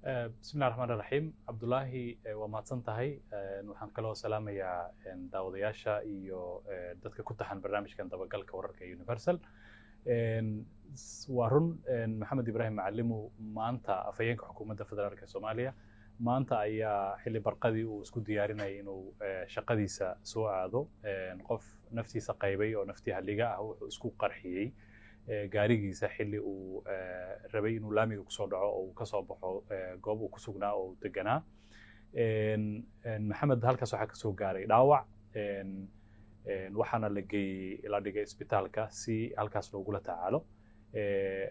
بسم الله الرحمن الرحيم عبد الله ومahadsan tahay waxaan kaloo salaamayaa daawadayaasha iyo dadka ku taxan barnaamijkan dabagalka wararka Universal waa run Maxamed Ibrahim Macalimo maanta afayeenka xukuumadda federaalka Soomaaliya maanta ayaa xilli barqadii uu isku diyaarinayay inuu shaqadiisa soo aado qof naftiisa qaybay oo naftii haliga ah wuxuu isku qarxiyay gaarigiisa xilli uu rabay inuu laamiga ku soo dhaco oo ka soo baxo goob uu ku sugnaa oo deganaa maxamed halkaas waxa ka soo gaaray dhaawac waxaana la dhigay isbitaalka si halkaas loogula tacaalo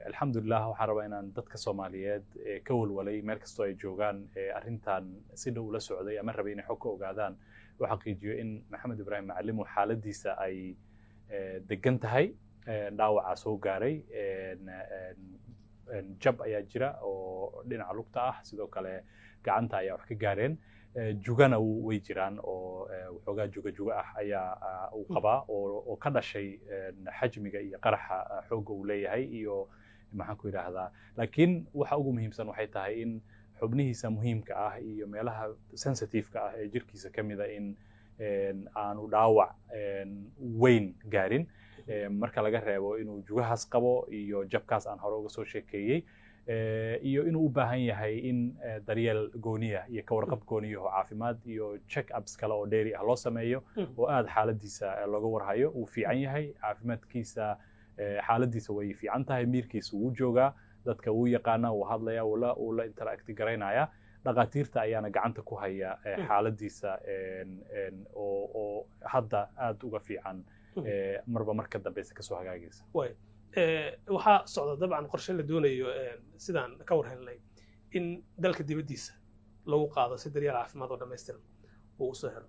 alxamdulillah waxaan rabaa inaan dadka Soomaaliyeed ka walwalay meel kastoo ay joogaan arrintan si dhow la socday ama rabay inay xog ka ogaadaan oo xaqiijiyo in Maxamed Ibrahim Macalimo xaaladiisa ay degan tahay dhaawaca soo gaaray jab ayaa jira oo dhinaca lugta ah sidoo kale gacanta ayaa wax ka gaareen jugana way jiraan oo waxoogaa juga ah ayaa uu qabaa oo ka dhashay xajmiga iyo qaraxa xoogga uu leeyahay iyo maxaan ku yiraahdaa laakiin waxa ugu muhiimsan waxay tahay in xubnihiisa muhiimka ah iyo meelaha sensitive-ka ah ee jirkiisa kamida in aanu dhaawac weyn gaarin marka laga reebo inuu jugahaas qabo iyo jabkaas aan hore uga soo sheekeeyay iyo inuu u baahan yahay in daryeel gooniya iyo ka warqab gooniya oo caafimaad iyo check ups kale oo dheeri ah loo sameeyo oo aad xaaladiisa looga warhayo uu fiican yahay caafimaadkiisa xaaladiisa way fiican tahay miirkiisa uu joogaa dadka uu yaqaana uu hadlaya uu la interact garaynaya dhaqaatiirta ayaana gacanta ku haya xaaladiisa oo hadda aad uga fiican marba marka dambe ka soo hagaagaysa waxaa socda dabcan qorshe la doonayo sidaan ka war helnay in dalka dibadiisa lagu qaado si daryeel caafimaad oo dhameystiran uu soo helo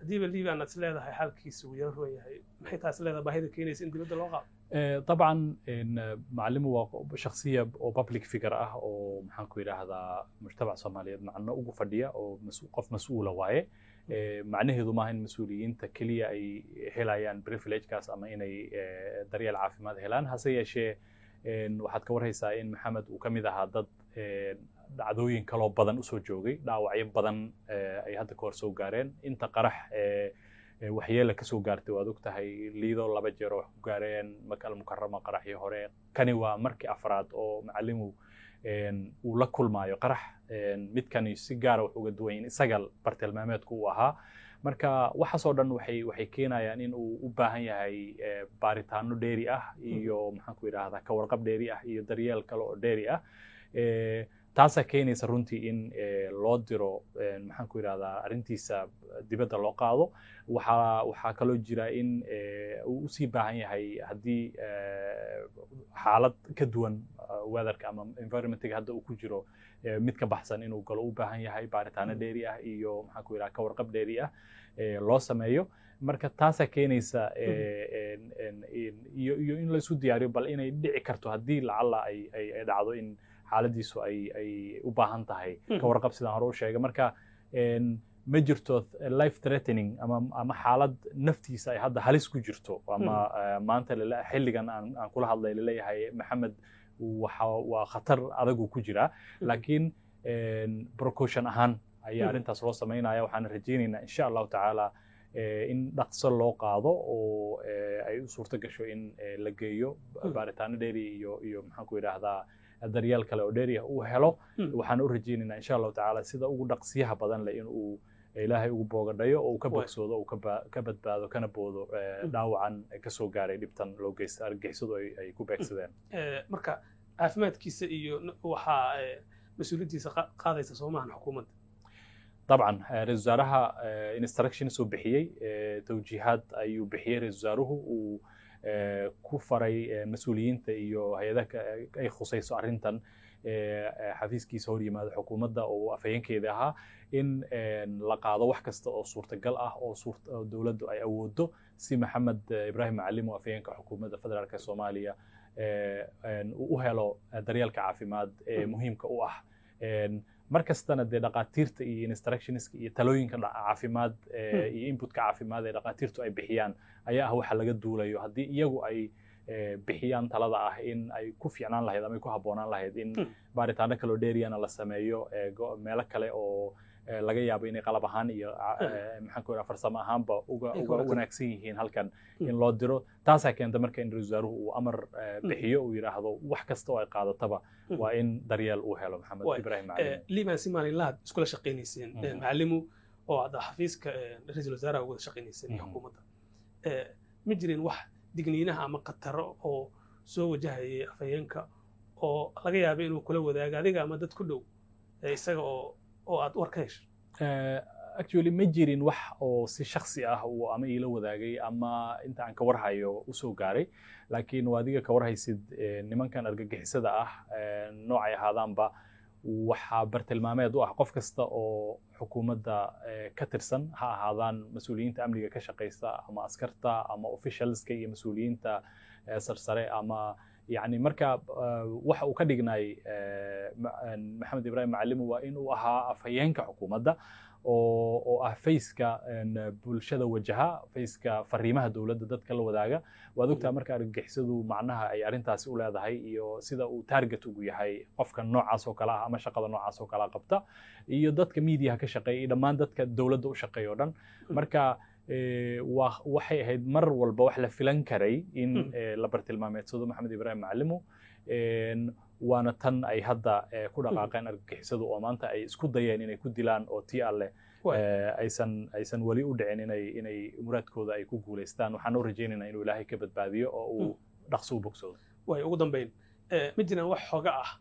hadiiba liibaan aad leedahay xalkiisa uu yar roon yahay maxay taas leedahay baahida keenaysa in dibadda loo qaado طبعا معلمه وشخصيه او بابليك فيجر اه او maxaan ku yiraahdaa mujtamac Soomaaliyeed macna ugu fadhiya oo qof mas'uul waaye macnaheedu ma ahan mas'uuliyiinta kaliya ay helayaan privilege kaas ama inay daryeel caafimaad helaan hase yeeshee waxaad ka warhaysaa in Maxamed uu kamid ahaa dad dhacdooyin kale oo badan u soo joogay dhaawacyo badan ay hadda ka hor soo gaareen inta qarax waxyeelo ka soo gaartay waad ogtahay liido 2 jeer oo ku gaareen Makal Mukarrama qaraxii hore kani waa markii afraad oo Macalimo uu la kulmaayo qarax midkani si gaar ah uga duwan in isaga bartilmaameedku uu ahaa marka waxa soo dhan waxay keenayaan in uu u baahan yahay baaritaano dheeri ah iyo maxaan ku yiraahdaa ka warqab dheeri ah iyo daryeel kale oo dheeri ah taasa keenaysa runtii in loo diro maxaan ku yiraahdaa arrintiisa dibadda loo qaado waxa kaloo jira in uu sii baahan yahay hadii xaalad ka duwan weatherka ama environment-ka hadda uu ku jiro mid ka baxsan inuu galo u baahan yahay baaritaano dheeri ah iyo maxaan ku yiraahdaa ka warqab dheeri ah loo sameeyo marka taasa keenaysa iyo in la isu diyaariyo bal inay dhici karto hadii lacala ay dhacdo in xaaladiisu ay u baahan tahay ka warqab sidaan hore u sheegay marka ma jirto life threatening ama xaalad naftiisa ay hadda halis ku jirto ama maanta xilligan aan kula hadlay leeyahay Maxamed waa khatar adag ku jira laakiin precaution ahaan ayaa arrintaas loo sameynaya waxaan rajaynaynaa insha Allah taala in dhaqso loo qaado oo ay u suurto gasho in la geeyo baaritaano dheeri iyo maxaan ku yiraahdaa daryeel kale oo dheeri ah uu helo waxaan u rajaynaynaa insha Allah taala sida ugu dhaqsiyaha badan leh in uu ilaahay ugu boogadhayo oo ka bogsoodo oo ka badbaado kana boodo dhaawacan ka soo gaaray dhibtan loo geystay argagixisadu ay ku beegsadeen marka caafimaadkiisa iyo waxa mas'uuliyadiisa qaadaysa Soomaaliya xukuumadda طبعا رئيس وزراء instructions uu bixiyay tawjiihaad ayuu bixiyay rئيس wasaaruhu uu ku faray mas'uuliyiinta iyo hay'adaha ay khusayso arrintan xafiiskiisa hor yimaado xukuumadda oo afayeenkeeda ahaa in la qaado wax kasta oo suurtagal ah oo dawladdu ay awoodo si Maxamed Ibrahim Macalimo afayeenka xukuumadda federaalka Soomaaliya uu helo daryeelka caafimaad ee muhiimka u ah markastana de dhaqaatiirta iyo instructionska iyo talooyinka caafimaad iyo inputka caafimaad ee dhaqaatiirtu ay bixiyaan ayaa ah waxa laga duulayo hadii iyagu ay bixiyaan talada ah in ay ku fiicnaan lahayd ama ay ku habboonaan lahayd in baaritaano kaloo dheeriyana la sameeyo meelo kale oo laga yaabo inay qalab ahaan iyo maxaan ku farsamo ahaanba uga wanaagsan yihiin halkan in loo diro taasaa keenta marka in ra-iisul wasaaruhu uu amar bixiyo uu yidhaahdo wax kasta oo ay qaadataba waa in daryeel uu helo maxamed ibraahim macalimo liibaan si maalinlahaad iskula shaqaynayseen macalimu oo aad xafiiska ra-iisul wasaaraha uga shaqaynayseen iyo xukuumadda ma jirin wax digniinaha ama khataro oo soo wajahayay afhayeenka oo laga yaabay inuu kula wadaago adiga ama dad ku dhow isaga oo aad war ka hesho actually ma jirin wax oo si shakhsi ah uu ama iila wadaagay ama inta aan ka warhayo u soo gaaray laakiin waa adiga ka warhaysid nimankan argagixisada ah noocay ahaadaanba waxaa bartilmaameed u ah qof kasta oo xukuumadda ka tirsan ha ahaadaan mas-uuliyiinta amniga ka shaqaysta ama askarta ama officialska iyo mas-uuliyiinta sarsare ama يعني marka waxa uu ka dhignay maxamed ibraahim macalimo waa in uu ahaa afhayeenka xukuumadda oo ah fayska bulshada wajaha fayska fariimaha dawladda dadka la wadaaga waad ogtaa marka argagixisadu macnaha ay arrintaasi u leedahay iyo sida uu target ugu yahay qofka noocaas oo kale ah ama shaqada noocaas oo kale qabta iyo dadka media ka shaqeeya dhammaan dadka dawladda u shaqeeya oo dhan marka waxay ahayd mar walba wax la filan karay in la bartilmaameedsado maxamed ibraahim macalimo waana tan ay hadda ku dhaqaaqeen argagixisadu oo maanta ay isku dayeen inay ku dilaan oo tii alle aysan wali u dhicin inay muraadkooda ay ku guulaystaan waxaan u rajaynaynaa inuu ilaahay ka badbaadiyo oo uu dhaqso u bogsado way ugu dambayn ma jiraan wax xoga ah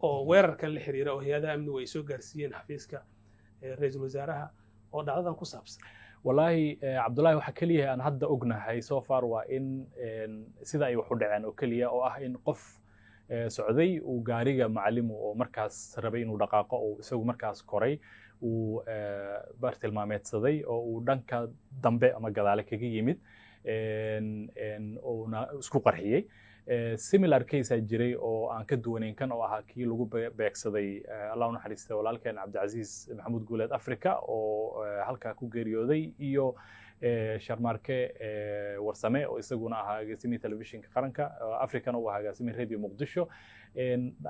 oo weerarkan la xiriira oo hay'adaha amnigu ay soo gaarsiiyeen xafiiska ra-iisul wasaaraha oo dhacdadan ku saabsan والله عبد الله waxa kaliya aan hadda ognahay so far waa in sida ay wax u dhaceen oo kaliya oo ah in qof socday uu gaariga macalimo oo markaas rabay inuu dhaqaaqo oo isagu markaas koray uu bartilmaameedsaday oo uu dhanka dambe ama gadaale kaga yimid oo isku qarxiyay similar case ay jiray oo aan ka duwanayn kan oo ahaa kii lagu beegsaday Allah u naxariistay walaalkeen Cabdicaziz Maxamuud Guuleed Afrika oo halka ku geeriyooday iyo Sharmarke Warsame oo isaguna ahaa agaasimiye telefishinka qaranka Afrikana uu ahaa agaasimiye radio Muqdisho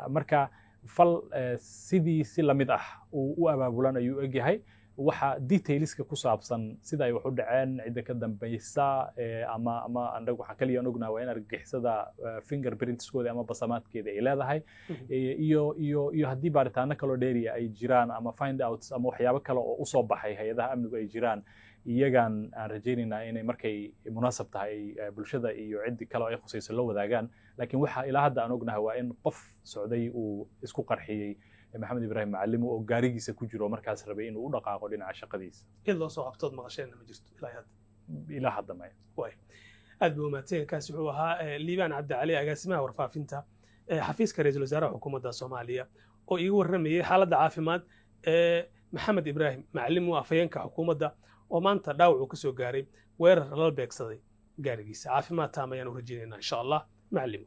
marka fal sidii si lamid ah u abaabulan ayuu egyahay waxa detailska ku saabsan sida ay wax u dhaceen cid ka dambaysa ama anagu waxa kaliya ognahay waa in argagixisada fingerprintskooda ama basamaadkeeda ay leedahay iyo haddii baaritaano kale oo dheeriya ay jiraan ama find outs ama waxyaabo kale oo u soo baxay hay'adaha amnigu ay jiraan iyagan aan rajaynaynaa inay markay munaasab tahay bulshada iyo cid kale oo ay khusayso la wadaagaan laakiin waxa ilaa hadda aan ognahay waa in qof socday uu isku qarxiyay maxamed ibraahim macalimo oo gaarigiisa ku jiro markaas rabay inuu u dhaqaaqo dhinaca shaqadiisa iyadoo soo qabtood maqasheen ma jirto ilaa hadda ma way aad buu mahadsan kaasi wuxuu ahaa liibaan cabdicali agaasimaha warfaafinta xafiiska ra-iisul wasaaraha xukuumadda Soomaaliya oo iiga warramayay xaaladda caafimaad maxamed ibraahim macalimo afhayeenka xukuumadda oo maanta dhaawac uu ka soo gaaray weerar la beegsaday gaarigiisa caafimaad taamayaan u rajaynaynaa insha Allah macalimo